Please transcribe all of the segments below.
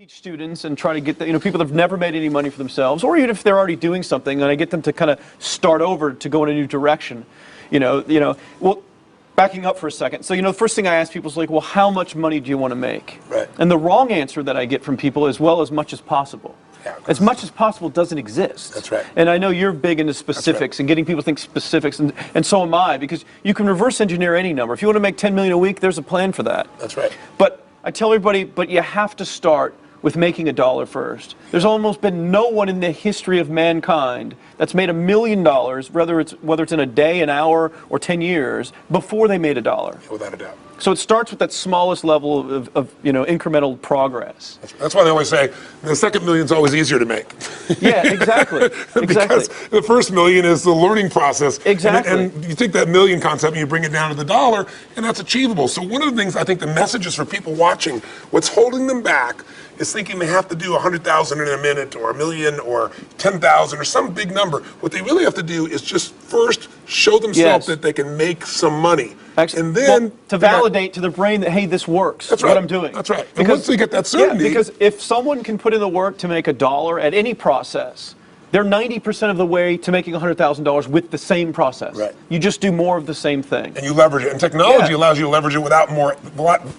teach students and try to get the, people that have never made any money for themselves, or even if they're already doing something, and I get them to kind of start over to go in a new direction. Well, backing up for a second. So, the first thing I ask people is like, well, how much money do you want to make? Right. And the wrong answer that I get from people is, well, as much as possible. Yeah, as much as possible doesn't exist. That's right. And I know you're big into specifics and getting people to think specifics, and so am I, because you can reverse engineer any number. If you want to make 10 million a week, there's a plan for that. That's right. But I tell everybody, but you have to start with making $1 first. There's almost been no one in the history of mankind that's made $1 million, whether it's in a day, an hour, or 10 years, before they made $1. Yeah, without a doubt. So it starts with that smallest level of incremental progress. That's why they always say the second million's always easier to make. Yeah, exactly. Because the first million is the learning process. Exactly. And you take that million concept and you bring it down to the $1, and that's achievable. So one of the things I think the messages for people watching, what's holding them back is thinking they have to do 100,000 in a minute or 1 million or 10,000 or some big number. What they really have to do is just first show themselves that they can make some money. Actually, and then to validate to the brain that, hey, this works. That's what I'm doing. That's right. Because once they get that certainty. Yeah, because if someone can put in the work to make $1 at any process, they're 90% of the way to making $100,000 with the same process. Right. You just do more of the same thing. And you leverage it. And technology allows you to leverage it without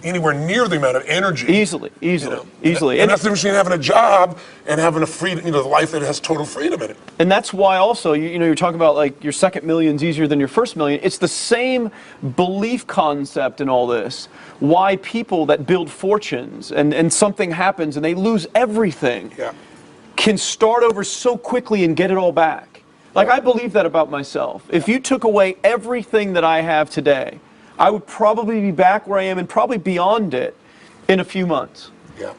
anywhere near the amount of energy. Easily. And that's the difference between having a job and having a freedom, the life that has total freedom in it. And that's why also, you're talking about like your second million's easier than your first million. It's the same belief concept in all this. Why people that build fortunes and something happens and they lose everything. Yeah. Can start over so quickly and get it all back. Like, I believe that about myself. If you took away everything that I have today, I would probably be back where I am and probably beyond it in a few months. Yeah.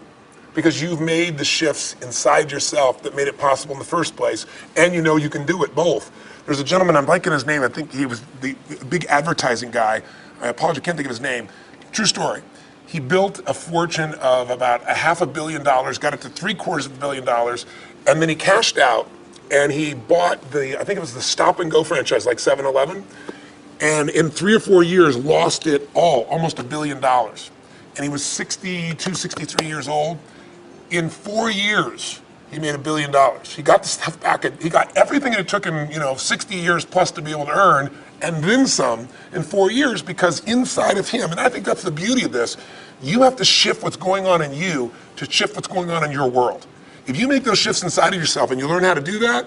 Because you've made the shifts inside yourself that made it possible in the first place, and you can do it both. There's a gentleman, I'm blanking his name, I think he was the big advertising guy. I apologize, I can't think of his name. True story. He built a fortune of about $500 million, got it to $750 million, and then he cashed out and he bought I think it was the Stop and Go franchise, like 7-Eleven, and in 3 or 4 years lost it all, almost $1 billion. And he was 62, 63 years old. In 4 years, he made $1 billion. He got the stuff back, he got everything that it took him, 60 years plus to be able to earn, and then some in 4 years, because inside of him, and I think that's the beauty of this, you have to shift what's going on in you to shift what's going on in your world. If you make those shifts inside of yourself and you learn how to do that,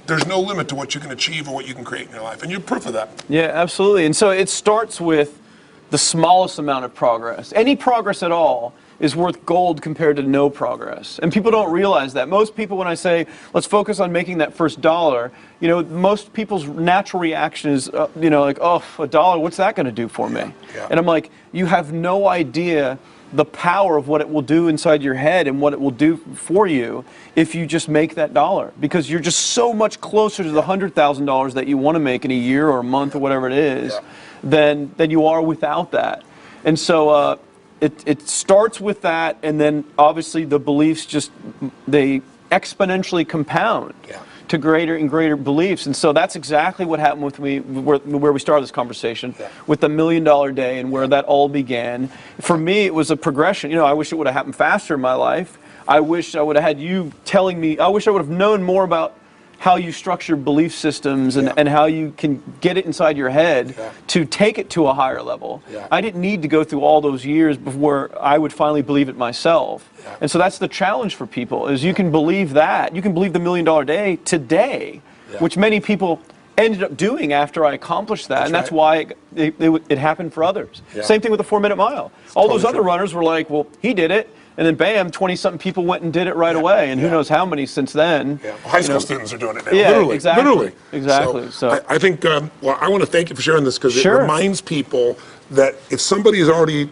there's no limit to what you can achieve or what you can create in your life. And you're proof of that. Yeah, absolutely. And so it starts with the smallest amount of progress. Any progress at all is worth gold compared to no progress. And people don't realize that. Most people, when I say, let's focus on making that first $1, most people's natural reaction is, like, oh, $1, what's that going to do for me? Yeah. And I'm like, you have no idea the power of what it will do inside your head and what it will do for you if you just make that $1. Because you're just so much closer to the $100,000 that you want to make in a year or a month or whatever it is than you are without that. And so, it starts with that, and then obviously the beliefs they exponentially compound to greater and greater beliefs. And so that's exactly what happened with me, where we started this conversation, with the $1 million day and where that all began. For me, it was a progression. I wish it would have happened faster in my life. I wish I would have had you telling me, I wish I would have known more about how you structure belief systems and how you can get it inside your head to take it to a higher level. I didn't need to go through all those years before I would finally believe it myself. And so that's the challenge for people, is you can believe that. You can believe the $1 million day today, which many people ended up doing after I accomplished that. That's why it happened for others. Same thing with the 4-minute mile. All those other runners were like, well, he did it. And then bam, 20-something people went and did it right away, and who knows how many since then. Yeah. Well, high school students are doing it now. Yeah, literally. exactly. Literally. Exactly. So I think, I want to thank you for sharing this, because it reminds people that if somebody has already,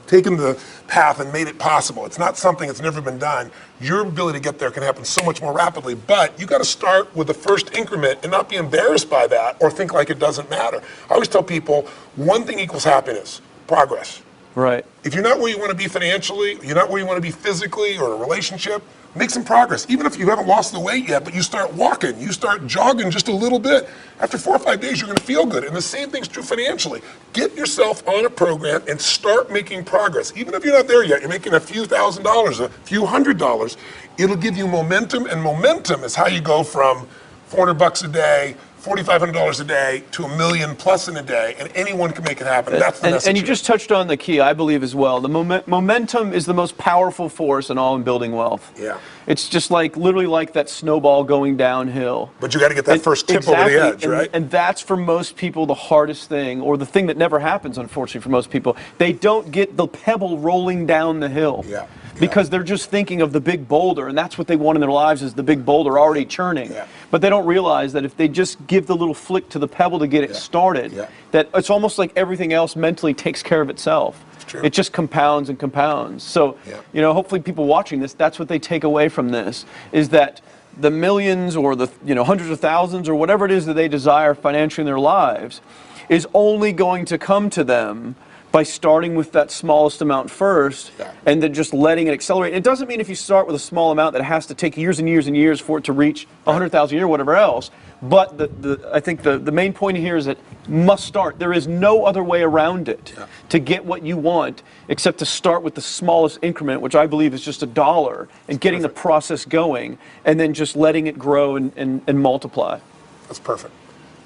taken the path and made it possible, it's not something that's never been done. Your ability to get there can happen so much more rapidly, but you got to start with the first increment and not be embarrassed by that or think like it doesn't matter. I always tell people, one thing equals happiness: progress. Right. If you're not where you want to be financially, you're not where you want to be physically or in a relationship, make some progress. Even if you haven't lost the weight yet, but you start walking, you start jogging just a little bit. After 4 or 5 days, you're going to feel good. And the same thing's true financially. Get yourself on a program and start making progress. Even if you're not there yet, you're making a few $1,000s, a few $100s. It'll give you momentum, and momentum is how you go from $400 a day, $4,500 a day to $1 million plus in a day, and anyone can make it happen. That's the message. And you just touched on the key, I believe, as well. The momentum is the most powerful force in all in building wealth. Yeah. It's just like literally like that snowball going downhill. But you got to get that first tip over the edge, right? And that's for most people the hardest thing, or the thing that never happens, unfortunately, for most people. They don't get the pebble rolling down the hill. Yeah. Because they're just thinking of the big boulder, and that's what they want in their lives, is the big boulder already churning. Yeah. But they don't realize that if they just give the little flick to the pebble to get it started, that it's almost like everything else mentally takes care of itself. True. It just compounds and compounds. So, you know, hopefully people watching this, that's what they take away from this, is that the millions or the hundreds of thousands or whatever it is that they desire financially in their lives is only going to come to them by starting with that smallest amount first, and then just letting it accelerate. It doesn't mean if you start with a small amount that it has to take years and years and years for it to reach 100,000 a year or whatever else. But I think the main point here is that must start. There is no other way around it to get what you want except to start with the smallest increment, which I believe is just $1, and getting the process going, and then just letting it grow and multiply. That's perfect.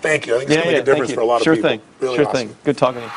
Thank you. I think it's going to make a difference for a lot of people. Sure thing. Really sure awesome. thing. Good talking to you.